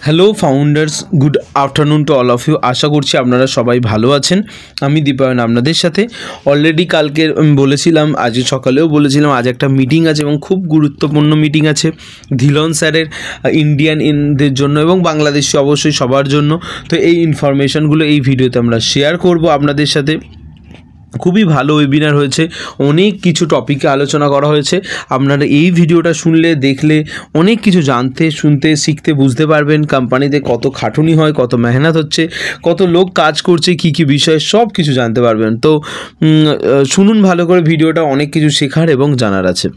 Hello founders, good afternoon to all of you. আশা করছি আপনারা সবাই ভালো আছেন। আমি দীপায়ন আপনাদের সাথে। অলরেডি কালকে বলেছিলাম, আজকে সকালেও বলেছিলাম, আজ একটা মিটিং আছে এবং খুব গুরুত্বপূর্ণ মিটিং আছে ধিলন স্যারের, ইন্ডিয়ানদের জন্য এবং বাংলাদেশি অবশ্যই সবার জন্য। তো এই ইনফরমেশানগুলো এই ভিডিওতে আমরা শেয়ার করব আপনাদের সাথে। খুবই ভালো ওয়েবিনার হয়েছে, অনেক কিছু টপিকে আলোচনা করা হয়েছে। আপনারা এই ভিডিওটা শুনলে দেখলে অনেক কিছু জানতে, শুনতে, শিখতে, বুঝতে পারবেন কোম্পানিতে কত খাটুনি হয়, কত মেহনত হচ্ছে, কত লোক কাজ করছে, কি কি বিষয়ে সব কিছু জানতে পারবেন। তো শুনুন ভালো করে ভিডিওটা, অনেক কিছু শেখার এবং জানার আছে।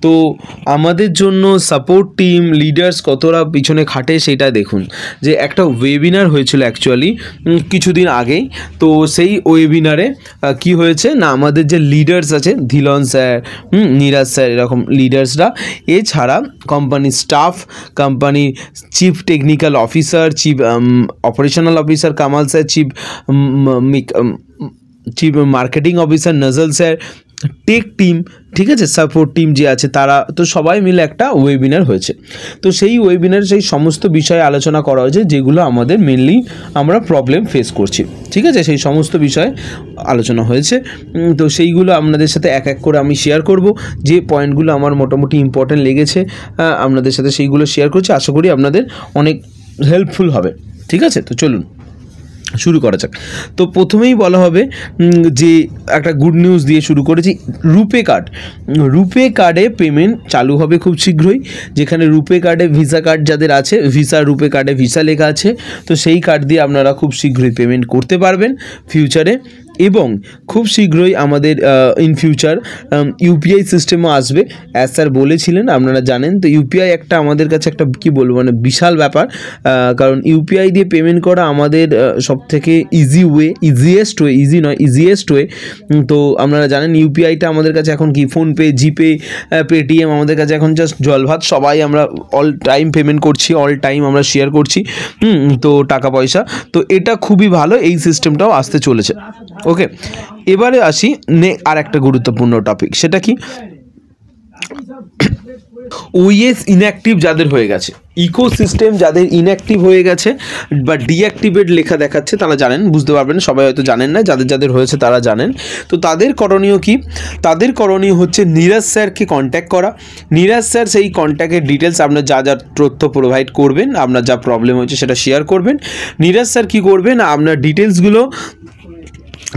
তো আমাদের জন্য সাপোর্ট টিম, লিডার্স কতটা পিছনে খাটে সেটা দেখুন। যে একটা ওয়েবিনার হয়েছিল অ্যাকচুয়ালি কিছুদিন আগেই। তো সেই ওয়েবিনারে কি হয়েছে না, আমাদের যে লিডার্স আছে ধিলন স্যার, নীরাজ স্যার, এরকম লিডার্সরা, এছাড়া কোম্পানির স্টাফ, কোম্পানির chief technical officer, chief operational officer Kamal sir, chief marketing officer Nazal sir, tech team, ঠিক আছে, সাপোর্ট টিম যে আছে তারা, তো সবাই মিলে একটা ওয়েবিনার হয়েছে। তো সেই ওয়েবিনারে সেই সমস্ত বিষয়ে আলোচনা করা হয়েছে যেগুলো আমাদের মেনলি আমরা প্রবলেম ফেস করছি, ঠিক আছে, সেই সমস্ত বিষয়ে আলোচনা হয়েছে। তো সেইগুলো আপনাদের সাথে এক এক করে আমি শেয়ার করব। যে পয়েন্টগুলো আমার মোটামুটি ইম্পর্ট্যান্ট লেগেছে আপনাদের সাথে সেইগুলো শেয়ার করছি। আশা করি আপনাদের অনেক হেল্পফুল হবে, ঠিক আছে। তো চলুন শুরু করা যাক। তো প্রথমেই বলা হবে যে একটা গুড নিউজ দিয়ে শুরু করেছি। রুপে কার্ডে পেমেন্ট চালু হবে খুব শীঘ্রই। যেখানে রুপে কার্ডে ভিসা কার্ড যাদের আছে, ভিসা রুপে কার্ডে ভিসা লেখা আছে, তো সেই কার্ড দিয়ে আপনারা খুব শীঘ্রই পেমেন্ট করতে পারবেন ফিউচারে। এবং খুব শীঘ্রই আমাদের ইন ফিউচার ইউপিআই সিস্টেমও আসবে, অ্যাজ স্যার বলেছিলেন, আপনারা জানেন। তো ইউপিআই একটা আমাদের কাছে একটা কী বলবো, মানে বিশাল ব্যাপার। কারণ ইউপিআই দিয়ে পেমেন্ট করা আমাদের সবথেকে ইজিয়েস্ট ওয়ে। তো আপনারা জানেন ইউপিআইটা আমাদের কাছে এখন কি, ফোনপে, জিপে, পেটিএম আমাদের কাছে এখন জাস্ট জলভাত। সবাই আমরা অল টাইম পেমেন্ট করছি, অল টাইম আমরা শেয়ার করছি তো টাকা পয়সা। তো এটা খুবই ভালো, এই সিস্টেমটাও আসতে চলেছে। ওকে, এবারে আসি আর একটা গুরুত্বপূর্ণ টপিক, সেটা কি, ওএস ইনঅ্যাক্টিভ যাদের হয়ে গেছে, ইকোসিস্টেম যাদের ইনঅ্যাক্টিভ হয়ে গেছে বা ডিঅ্যাক্টিভেট লেখা দেখাচ্ছে, তারা জানেন, বুঝতে পারবেন, সবাই হয়তো জানেন না, যাদের হয়েছে তারা জানেন। তো তাদের করণীয় কি, তাদের করণীয় হচ্ছে নীরাজ স্যারকে কন্ট্যাক্ট করা। নীরাজ স্যার সেই কন্ট্যাক্টের ডিটেলস, আপনার যা যা তথ্য প্রোভাইড করবেন, আপনার যা প্রবলেম হয়েছে সেটা শেয়ার করবেন। নীরাজ স্যার কী করবেন, আপনার ডিটেলসগুলো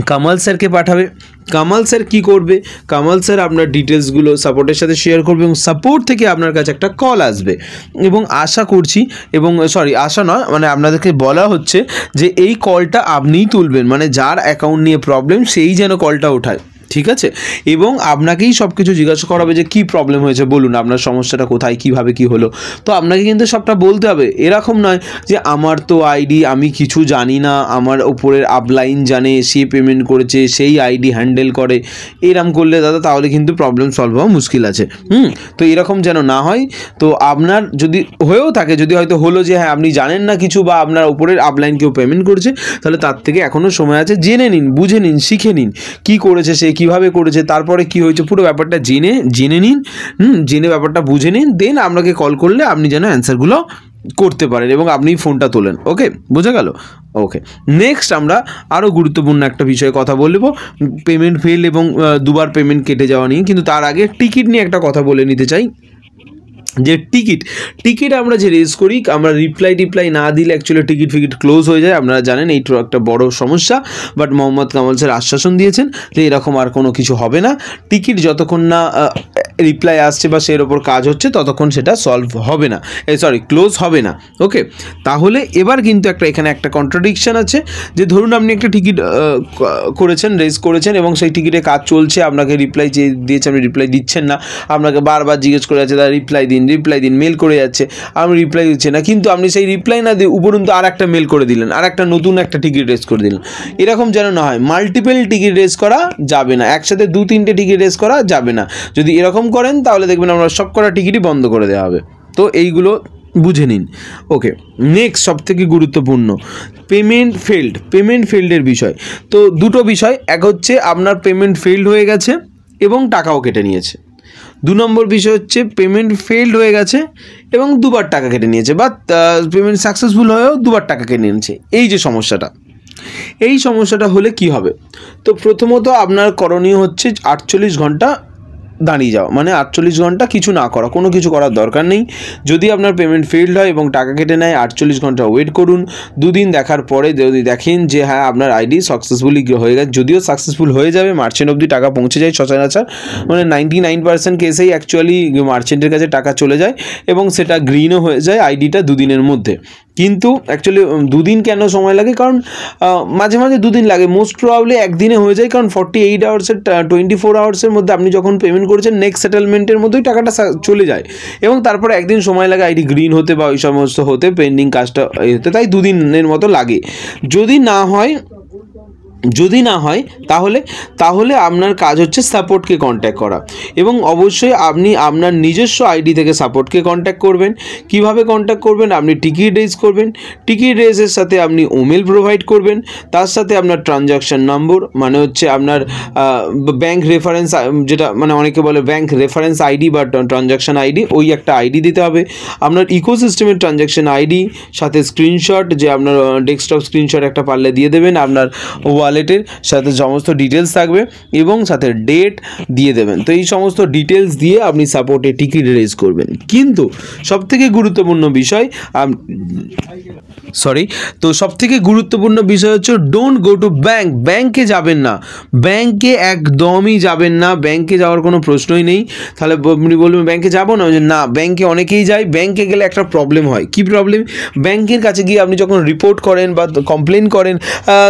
কামাল স্যারকে পাঠাবে। কামাল স্যার কী করবে, কামাল স্যার আপনার ডিটেলসগুলো সাপোর্টের সাথে শেয়ার করবে এবং সাপোর্ট থেকে আপনার কাছে একটা কল আসবে। এবং আশা করছি, এবং আশা নয়, মানে আপনাদেরকে বলা হচ্ছে যে এই কলটা আপনিই তুলবেন, মানে যার অ্যাকাউন্ট নিয়ে প্রবলেম সেই যেন কলটা ওঠায়, ঠিক আছে। এবং আপনাকেই সব কিছু জিজ্ঞাসা করা হবে যে কী প্রবলেম হয়েছে, বলুন আপনার সমস্যাটা কোথায়, কীভাবে কী হলো। তো আপনাকে কিন্তু সবটা বলতে হবে। এরকম নয় যে আমার তো আইডি, আমি কিছু জানি না, আমার উপরের আপলাইন জানে, সে পেমেন্ট করেছে, সেই আইডি হ্যান্ডেল করে, এরকম করলে দাদা তাহলে কিন্তু প্রবলেম সলভ হওয়া মুশকিল আছে। তো এরকম যেন না হয়। তো আপনার যদি হয়েও থাকে, যদি হয়তো হলো যে হ্যাঁ আপনি জানেন না কিছু, বা আপনার উপরের আপলাইন কেউ পেমেন্ট করেছে, তাহলে তার থেকে এখনও সময় আছে, জেনে নিন, বুঝে নিন, শিখে নিন কী করেছে সে, কীভাবে করেছে, তারপরে কি হয়েছে, পুরো ব্যাপারটা জেনে নিন, জেনে ব্যাপারটা বুঝে নিন, দেন আপনাকে কল করলে আপনি যেন অ্যান্সারগুলো করতে পারেন এবং আপনি ফোনটা তোলেন। ওকে, বোঝা গেল? ওকে, নেক্সট আমরা আরও গুরুত্বপূর্ণ একটা বিষয়ে কথা বলবো, পেমেন্ট ফেল এবং দুবার পেমেন্ট কেটে যাওয়া নিয়ে। কিন্তু তার আগে টিকিট নিয়ে একটা কথা বলে নিতে চাই। যে টিকিট আমরা যে রেজ করি, আমরা রিপ্লাই না দিলে অ্যাকচুয়ালি টিকিট ক্লোজ হয়ে যায়, আপনারা জানেন এইটা একটা বড় সমস্যা। বাট মোহাম্মদ কামাল স্যার আশ্বাসন দিয়েছেন যে এরকম আর কোনো কিছু হবে না। টিকিট যতক্ষণ না রিপ্লাই আসছে বা সের ওপর কাজ হচ্ছে ততক্ষণ সেটা সলভ হবে না, ক্লোজ হবে না। ওকে, তাহলে এবার কিন্তু এখানে একটা কন্ট্রাডিকশান আছে। যে ধরুন আপনি একটা টিকিট রেজ করেছেন এবং সেই টিকিটে কাজ চলছে, আপনাকে রিপ্লাই দিয়েছে, আপনি রিপ্লাই দিচ্ছেন না, আপনাকে বারবার জিজ্ঞেস করে যাচ্ছে দাদা রিপ্লাই দিন, মেল করে যাচ্ছে, আপনি রিপ্লাই দিচ্ছে না, কিন্তু আপনি সেই রিপ্লাই না দিয়ে উপরন্তু আর একটা মেল করে দিলেন, আর একটা নতুন একটা টিকিট রেজ করে দিলেন। এরকম যেন না হয়। মাল্টিপল টিকিট রেজ করা যাবে না, একসাথে 2-3টে টিকিট রেজ করা যাবে না। যদি এরকম করেন তাহলে দেখবেন আমরা সব কটা টিকিটই বন্ধ করে দেওয়া হবে। তো এইগুলো বুঝে নিন। ওকে, নেক্সট সবথেকে গুরুত্বপূর্ণ, পেমেন্ট ফেল্ডের বিষয়। তো দুটো বিষয়, এক হচ্ছে আপনার পেমেন্ট ফেল্ড হয়ে গেছে এবং টাকাও কেটে নিয়েছে। 2 নম্বর বিষয় হচ্ছে পেমেন্ট ফেল্ড হয়ে গেছে এবং দুবার টাকা কেটে নিয়েছে, বা পেমেন্ট সাকসেসফুল হয়েও দুবার টাকা কেটে নিয়েছে। এই যে সমস্যাটা হলে কি হবে? তো প্রথমত আপনার করণীয় হচ্ছে 48 ঘন্টা দাঁড়িয়ে যাওয়া, মানে 48 ঘন্টা কিছু না করা, কোনো কিছু করার দরকার নেই। যদি আপনার পেমেন্ট ফেইল্ড হয় এবং টাকা কেটে নেয়, 48 ঘন্টা ওয়েট করুন। 2 দিন দেখার পরে যদি দেখেন যে হ্যাঁ আপনার আইডি সাকসেসফুলি হয়ে গেছে, যদিও সাকসেসফুল হয়ে যাবে, মার্চেন্ট অবধি টাকা পৌঁছে যায় সচরাচর, মানে 99% কেসেই অ্যাকচুয়ালি মার্চেন্টের কাছে টাকা চলে যায় এবং সেটা গ্রিনও হয়ে যায় আইডিটা 2 দিনের মধ্যে। কিন্তু অ্যাকচুয়ালি 2 দিন কেন সময় লাগে? কারণ মাঝে মাঝে 2 দিন লাগে, মোস্ট প্রবাবলি একদিনে হয়ে যায়, কারণ 48 আওয়ার্সের 24 আওয়ার্সের মধ্যে আপনি যখন পেমেন্ট করেছেন নেক্সট সেটেলমেন্টের মধ্যেই টাকাটা চলে যায়, এবং তারপরে একদিন সময় লাগে আইডি গ্রিন হতে বা ওই সমস্ত হতে, পেন্ডিং কাজটা হতে, তাই 2 দিনের মতো লাগে। যদি না হয় তাহলে আপনার কাজ হচ্ছে সাপোর্টকে কন্ট্যাক্ট করা, এবং অবশ্যই আপনি আপনার নিজস্ব আইডি থেকে সাপোর্টকে কন্ট্যাক্ট করবেন। কিভাবে কন্ট্যাক্ট করবেন? আপনি টিকিট রেজ করবেন, টিকিট রেজের সাথে আপনি ওমেল প্রোভাইড করবেন, তার সাথে আপনার ট্রানজাকশন নম্বর, মানে হচ্ছে আপনার ব্যাঙ্ক রেফারেন্স, যেটা মানে অনেকে বলে ব্যাঙ্ক রেফারেন্স আইডি বা ট্রানজাকশন আইডি, ওই একটা আইডি দিতে হবে। আপনার ইকোসিস্টেমের ট্রানজাকশন আইডি, সাথে স্ক্রিনশট, যে আপনার ডেস্কটপ স্ক্রিনশট একটা পারলে দিয়ে দেবেন, আপনার ওয়ালেটের সাথে সমস্ত ডিটেলস থাকবে এবং সাথে ডেট দিয়ে দেবেন। তো এই সমস্ত ডিটেলস দিয়ে আপনি সাপোর্টে টিকিট রেজ করবেন। কিন্তু সবথেকে গুরুত্বপূর্ণ বিষয় হচ্ছে ডোন্ট গো টু ব্যাংকে যাবেন না, ব্যাংকে একদমই যাবেন না, ব্যাংকে যাওয়ার কোনো প্রশ্নই নেই। তাহলে আপনি বলবেন ব্যাংকে যাবো না, ব্যাংকে অনেকেই যায়। ব্যাংকে গেলে একটা প্রবলেম হয়। কি প্রবলেম? ব্যাংকের কাছে গিয়ে আপনি যখন রিপোর্ট করেন বা কমপ্লেন করেন,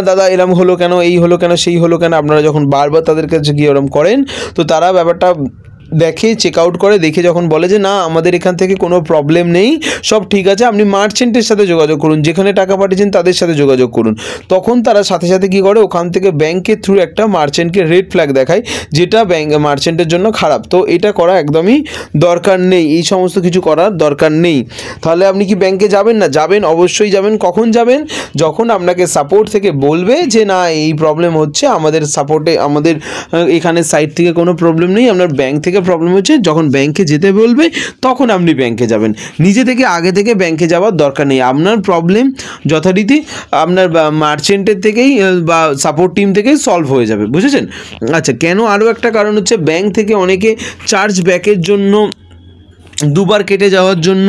দাদা এরম হলো কেন, এই হলো কেন, সেই হলো কেন, আপনারা যখন বারবার তাদের কাছে গিয়ে এরম করেন, তো তারা ব্যাপারটা দেখে, চেক আউট করে, দেখে যখন বলে যে না আমাদের এখান থেকে কোনো প্রবলেম নেই, সব ঠিক আছে, আপনি মার্চেন্টের সাথে যোগাযোগ করুন, যেখানে টাকা পাঠিয়েছেন তাদের সাথে যোগাযোগ করুন, তখন তারা সাথে সাথে কী করে, ওখান থেকে ব্যাংকের থ্রু একটা মার্চেন্টকে রেড ফ্ল্যাগ দেখায়, যেটা মার্চেন্টের জন্য খারাপ। তো এটা করা একদমই দরকার নেই, এই সমস্ত কিছু করার দরকার নেই। তাহলে আপনি কি ব্যাংকে যাবেন না? যাবেন, অবশ্যই যাবেন। কখন যাবেন? যখন আপনাকে সাপোর্ট থেকে বলবে যে না এই প্রবলেম হচ্ছে, আমাদের সাপোর্টে, আমাদের এখানে সাইট থেকে কোনো প্রবলেম নেই, আপনার ব্যাংক থেকে প্রবলেম হচ্ছে, যখন ব্যাংকে যেতে বলবে তখন আপনি ব্যাংকে যাবেন। নিজে থেকে আগে থেকে ব্যাংকে যাওয়ার দরকার নেই। আপনার প্রবলেম যথারীতি আপনার মার্চেন্টের থেকেই বা সাপোর্ট টিম থেকেই সলভ হয়ে যাবে, বুঝেছেন? আচ্ছা, কেন? আরও একটা কারণ হচ্ছে ব্যাংক থেকে অনেকে চার্জ ব্যাকের জন্য, দুবার কেটে যাওয়ার জন্য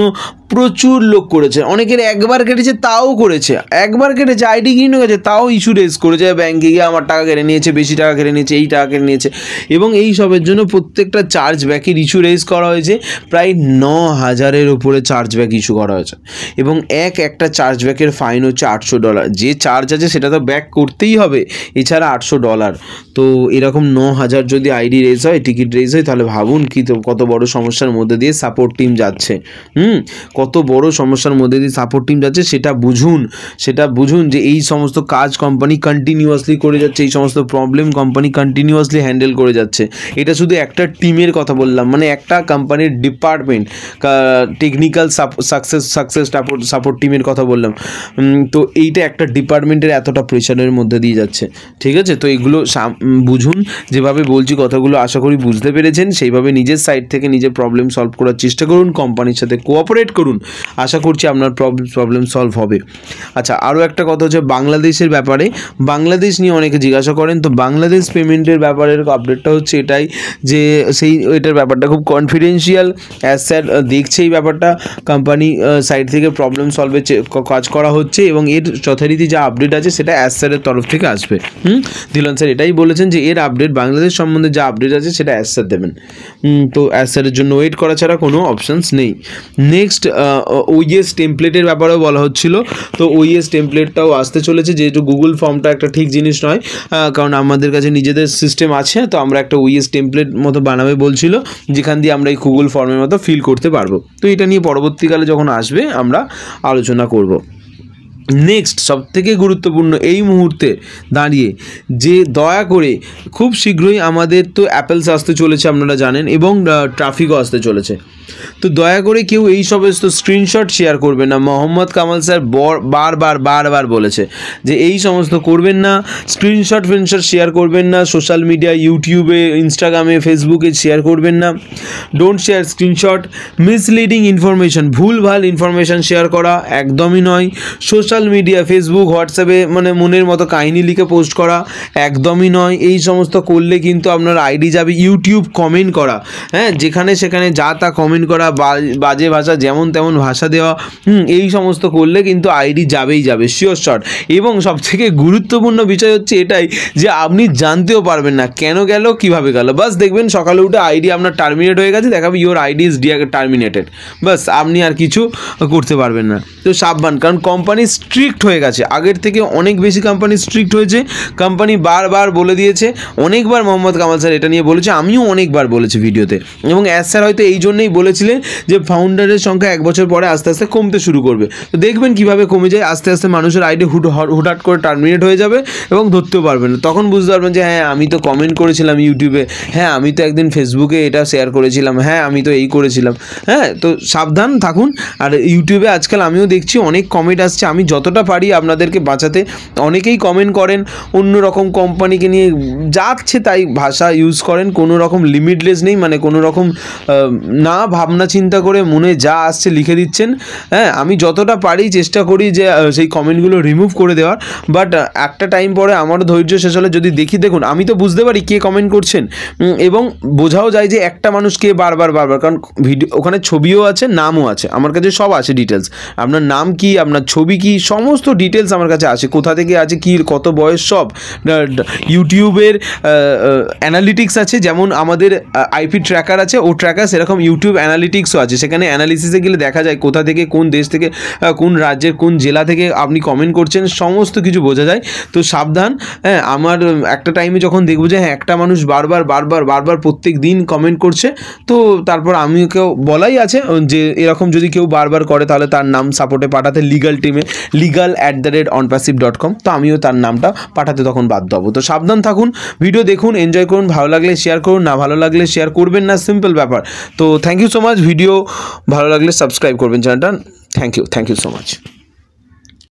প্রচুর লোক করেছে। অনেকের একবার কেটেছে তাও করেছে, একবার কেটেছে আইডি গ্রিন হয়ে গেছে তাও ইস্যু রেজ করেছে, ব্যাঙ্কে গিয়ে আমার টাকা কেটে নিয়েছে, বেশি টাকা কেটে নিয়েছে, এই টাকা কেটে নিয়েছে, এবং এই সবের জন্য প্রত্যেকটা চার্জ ব্যাকের ইস্যু রেজ করা হয়েছে। প্রায় 9,000-এর উপরে চার্জ ব্যাক ইস্যু করা হয়েছে, এবং একটা চার্জ ব্যাকের ফাইন হচ্ছে $800। যে চার্জ আছে সেটা তো ব্যাক করতেই হবে, এছাড়া $800। তো এরকম 9,000 যদি আইডি রেজ হয়, টিকিট রেজ হয়, তাহলে ভাবুন কি তো কত বড় সমস্যার মধ্যে দিয়ে সাপোর্ট টিম যাচ্ছে। কত বড় সমস্যার মধ্যে দিয়ে সাপোর্ট টিম যাচ্ছে সেটা বুঝুন যে এই সমস্ত কাজ কোম্পানি কন্টিনিউয়াসলি করে যাচ্ছে, এই সমস্ত প্রবলেম কোম্পানি কন্টিনিউয়াসলি হ্যান্ডেল করে যাচ্ছে। এটা শুধু একটা টিমের কথা বললাম, মানে একটা কোম্পানির ডিপার্টমেন্ট, টেকনিক্যাল সাকসেস সাপোর্ট টিমের কথা বললাম। তো এইটা একটা ডিপার্টমেন্টের এতটা প্রেশারের মধ্যে দিয়ে যাচ্ছে, ঠিক আছে? তো এগুলো বুঝুন, যেভাবে বলছি কথাগুলো আশা করি বুঝতে পেরেছেন। সেইভাবে নিজের সাইড থেকে নিজের প্রবলেম সলভ করার চেষ্টা করুন, কোম্পানির সাথে কোঅপারেট করুন, আশা করছি আপনার প্রবলেম সলভ হবে। আচ্ছা, আরও একটা কথা হচ্ছে বাংলাদেশের ব্যাপারে। বাংলাদেশ নিয়ে অনেকে জিজ্ঞাসা করেন, তো বাংলাদেশ পেমেন্টের ব্যাপারের আপডেটটা হচ্ছে এটাই যে এটার ব্যাপারটা খুব কনফিডেন্সিয়াল। অ্যাজ স্যার দেখছে এই ব্যাপারটা, কোম্পানি সাইড থেকে প্রবলেম সলভের কাজ করা হচ্ছে, এবং এর যথারীতি যা আপডেট আছে সেটা অ্যাজ স্যারের তরফ থেকে আসবে। দিলন স্যার এটাই বলেছেন যে এর আপডেট, বাংলাদেশ সম্বন্ধে যা আপডেট আছে সেটা অ্যাজ স্যার দেবেন। তো অ্যাজ স্যারের জন্য ওয়েট করা ছাড়া কোনো অপশানস নেই। নেক্সট ওইএস টেমপ্লেটের ব্যাপারেও বলা হচ্ছিল, তো ওইএস টেমপ্লেটটাও আসতে চলেছে, যেহেতু গুগল ফর্মটা একটা ঠিক জিনিস নয়, কারণ আমাদের কাছে নিজেদের সিস্টেম আছে, তো আমরা একটা ওইএস টেমপ্লেট মতো বানাবে বলছিল, যেখান দিয়ে আমরা এই গুগল ফর্মের মতো ফিল করতে পারবো। তো এটা নিয়ে পরবর্তীকালে যখন আসবে আমরা আলোচনা করব। নেক্সট সবথেকে গুরুত্বপূর্ণ এই মুহূর্তে দাঁড়িয়ে, যে দয়া করে খুব শীঘ্রই আমাদের তো অ্যাপেলস আসতে চলেছে আপনারা জানেন, এবং ট্রাফিকও আসতে চলেছে। তো দয়া করে কেউ এই সমস্ত স্ক্রিনশট শেয়ার করবেন না। মোহাম্মদ কামাল স্যার বারবার বলেছে যে এই সমস্ত করবেন না, স্ক্রিনশট শেয়ার করবেন না, সোশ্যাল মিডিয়া ইউটিউবে, ইনস্টাগ্রামে, ফেসবুকে শেয়ার করবেন না। Don't share screenshot. Misleading information, ভুলভাল ইনফরমেশন শেয়ার করা একদমই নয়। সোশ্যাল মিডিয়া, ফেসবুক, হোয়াটসঅ্যাপে মানে মনের মতো কাহিনী লিখে পোস্ট করা একদমই নয়। এই সমস্ত করলে কিন্তু আপনার আইডি যাবে। ইউটিউব কমেন্ট করা, হ্যাঁ, যেখানে সেখানে যা তা কমেন্ট করা, বাজে ভাষা, যেমন তেমন ভাষা দেওয়া, এই সমস্ত করলে কিন্তু আইডি যাবেই যাবে, শিওর শট। এবং সবথেকে গুরুত্বপূর্ণ বিষয় হচ্ছে এটাই যে আপনি জানতেও পারবেন না কেন গেল, কিভাবে গেল। বাস দেখবেন সকালে উঠে আইডি আপনার টার্মিনেট হয়ে গেছে, দেখাবে ইউর আইডি ইজ টার্মিনেটেড। বাস আপনি আর কিছু করতে পারবেন না। তো সাবধান, কারণ কোম্পানি স্ট্রিক্ট হয়ে গেছে, আগের থেকে অনেক বেশি কোম্পানি স্ট্রিক্ট হয়েছে। কোম্পানি বারবার বলে দিয়েছে, অনেকবার মোহাম্মদ কামাল স্যার এটা নিয়ে বলেছে, আমিও অনেকবার বলেছি ভিডিওতে। এবং অ্যাজ স্যার হয়তো এই জন্যই বলেছিলেন যে ফাউন্ডারের সংখ্যা 1 বছর পরে আস্তে আস্তে কমতে শুরু করবে। তো দেখবেন কীভাবে কমে যায়, আস্তে আস্তে মানুষের আইডি হুটহাট করে টার্মিনেট হয়ে যাবে এবং ধরতেও পারবেন না। তখন বুঝতে পারবেন যে হ্যাঁ আমি তো কমেন্ট করেছিলাম ইউটিউবে, হ্যাঁ আমি তো একদিন ফেসবুকে এটা শেয়ার করেছিলাম, হ্যাঁ আমি তো এই করেছিলাম। হ্যাঁ, তো সাবধান থাকুন। আর ইউটিউবে আজকাল আমিও দেখছি অনেক কমেন্ট আসছে, আমি যতটা পারি আপনাদেরকে বাঁচাতে, অনেকেই কমেন্ট করেন অন্য রকম কোম্পানিকে নিয়ে যাচ্ছে তাই ভাষা ইউজ করেন, কোনো রকম লিমিটলেস নেই, মানে কোনো রকম না ভাবনা চিন্তা করে মনে যা আসছে লিখে দিচ্ছেন। হ্যাঁ, আমি যতটা পারি চেষ্টা করি যে সেই কমেন্টগুলো রিমুভ করে দেওয়ার, বাট একটা টাইম পরে আমারও ধৈর্য শেষ হলে যদি দেখুন আমি তো বুঝতে পারি কে কমেন্ট করছেন, এবং বোঝাও যায় যে একটা মানুষ কে বারবার, কারণ ভিডিও ওখানে ছবিও আছে, নামও আছে, আমার কাছে সব আছে ডিটেলস। আপনার নাম কি, আপনার ছবি কি, সমস্ত ডিটেলস আমার কাছে আছে, কোথা থেকে আছে, কি কত বয়স, সব। ইউটিউবের অ্যানালিটিক্স আছে, যেমন আমাদের আইপি ট্র্যাকার আছে, ও ট্র্যাকার সেরকম ইউটিউব অ্যানালিটিক্সও আছে। সেখানে অ্যানালিসিসে গেলে দেখা যায় কোথা থেকে, কোন দেশ থেকে, কোন রাজ্যের কোন জেলা থেকে আপনি কমেন্ট করছেন, সমস্ত কিছু বোঝা যায়। তো সাবধান। হ্যাঁ, আমার একটা টাইমে যখন দেখবো যে হ্যাঁ একটা মানুষ বারবার প্রত্যেক দিন কমেন্ট করছে, তো তারপর আমিও বলাই আছে যে এরকম যদি কেউ বারবার করে তাহলে তার নাম সাপোর্টে পাঠাতে লিগাল টিমে, legal@onpassive.com। তো আমিও তার নামটা পাঠাতে তখন বাধ্য হবো। তো সাবধান থাকুন, ভিডিও দেখুন, এনজয় করুন, ভালো লাগলে শেয়ার করুন, না ভালো লাগলে শেয়ার করবেন না, সিম্পল ব্যাপার। তো thank you so much. Video ভালো লাগলে সাবস্ক্রাইব করবেন চ্যানেলটা। Thank you so much.